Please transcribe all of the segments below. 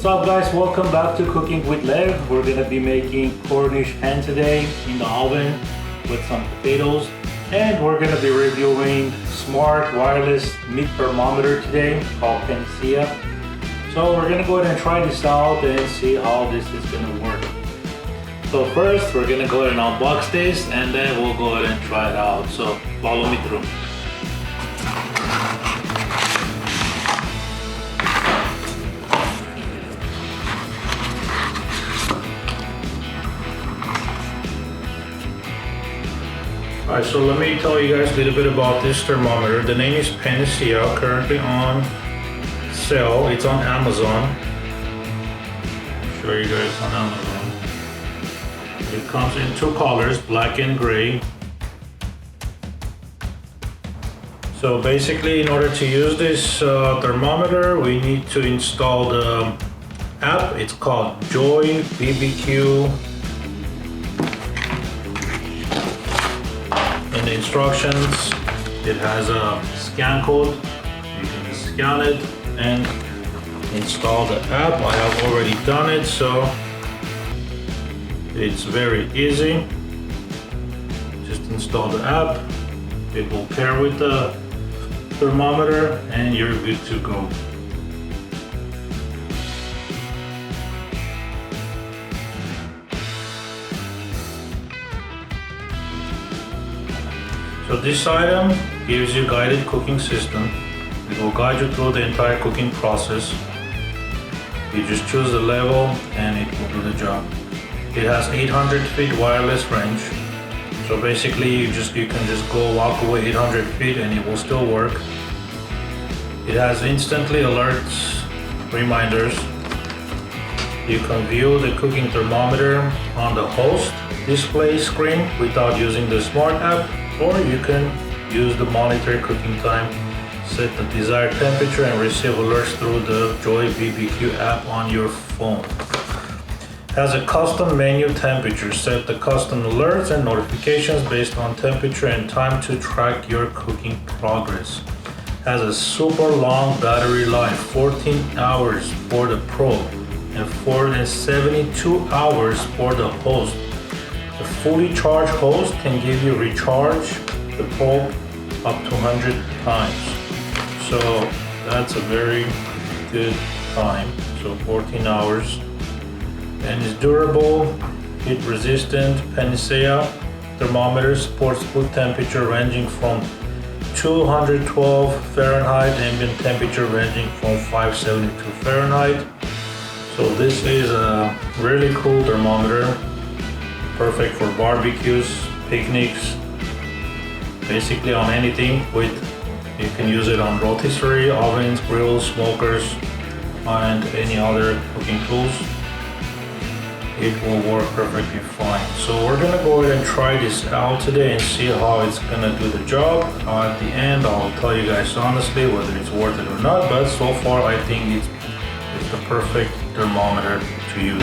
What's up guys, welcome back to Cooking with Lev. We're gonna be making Cornish hen today in the oven with some potatoes, and we're gonna be reviewing smart wireless meat thermometer today called Panacea. So we're gonna go ahead and try this out and see how this is gonna work. So first we're gonna go ahead and unbox this and then we'll go ahead and try it out. So follow me through. Alright, so let me tell you guys a little bit about this thermometer. The name is Panacea, currently on sale. It's on Amazon. I'll show you guys on Amazon. It comes in two colors, black and gray. So basically, in order to use this thermometer, we need to install the app. It's called Joy BBQ. In the instructions, it has a scan code. You can just scan it and install the app. I have already done it, so it's very easy. Just install the app. It will pair with the thermometer and you're good to go. So this item gives you guided cooking system. It will guide you through the entire cooking process. You just choose the level and it will do the job. It has 800 feet wireless range. So basically you can just go walk away 800 feet and it will still work. It has instantly alerts, reminders. You can view the cooking thermometer on the host display screen without using the smart app, or you can use the monitor cooking time, set the desired temperature and receive alerts through the Joy BBQ app on your phone. Has a custom menu temperature. Set the custom alerts and notifications based on temperature and time to track your cooking progress. Has a super long battery life, 14 hours for the Pro and 472 hours for the host. The fully charged host can give you recharge the Pro up to 100 times. So that's a very good time. So 14 hours. And it's durable, heat resistant. Panacea thermometer supports food temperature ranging from 212 Fahrenheit, ambient temperature ranging from 572 Fahrenheit. So this is a really cool thermometer. Perfect for barbecues, picnics, basically on anything. You can use it on rotisserie, ovens, grills, smokers, and any other cooking tools. It will work perfectly fine. So we're gonna go ahead and try this out today and see how it's gonna do the job. At the end, I'll tell you guys honestly whether it's worth it or not, but so far I think it's the perfect thermometer to use.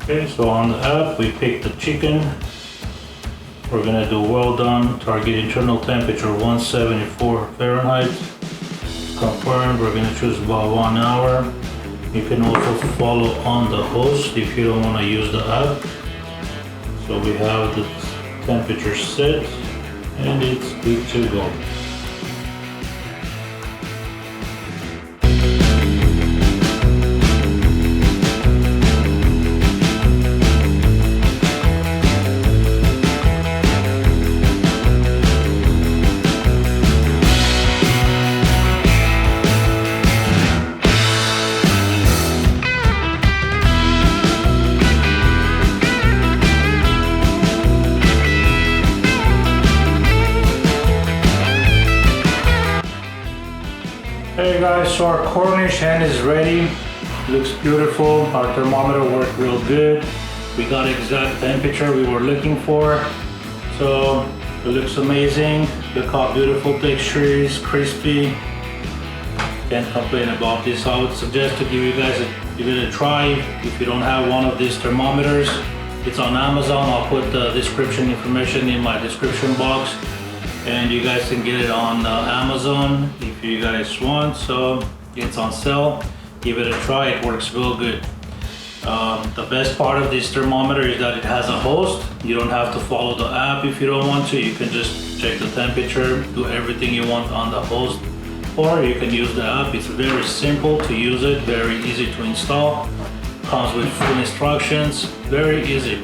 Okay, so on the app we pick the chicken. We're gonna do well done, target internal temperature 174 Fahrenheit. Confirmed, we're gonna choose about 1 hour. You can also follow on the host if you don't wanna use the app. So we have the temperature set and it's good to go. Hey guys, so our Cornish hen is ready. Looks beautiful. Our thermometer worked real good. We got exact temperature we were looking for. So it looks amazing. Look how beautiful texture is, crispy. Can't complain about this. I would suggest to give you guys give it a try if you don't have one of these thermometers. It's on Amazon. I'll put the description information in my description box. And you guys can get it on Amazon if you guys want. So it's on sale. Give it a try. It works real good. The best part of this thermometer is that it has a host. You don't have to follow the app if you don't want to. You can just check the temperature, do everything you want on the host, or you can use the app. It's very simple to use it, very easy to install. Comes with full instructions, very easy.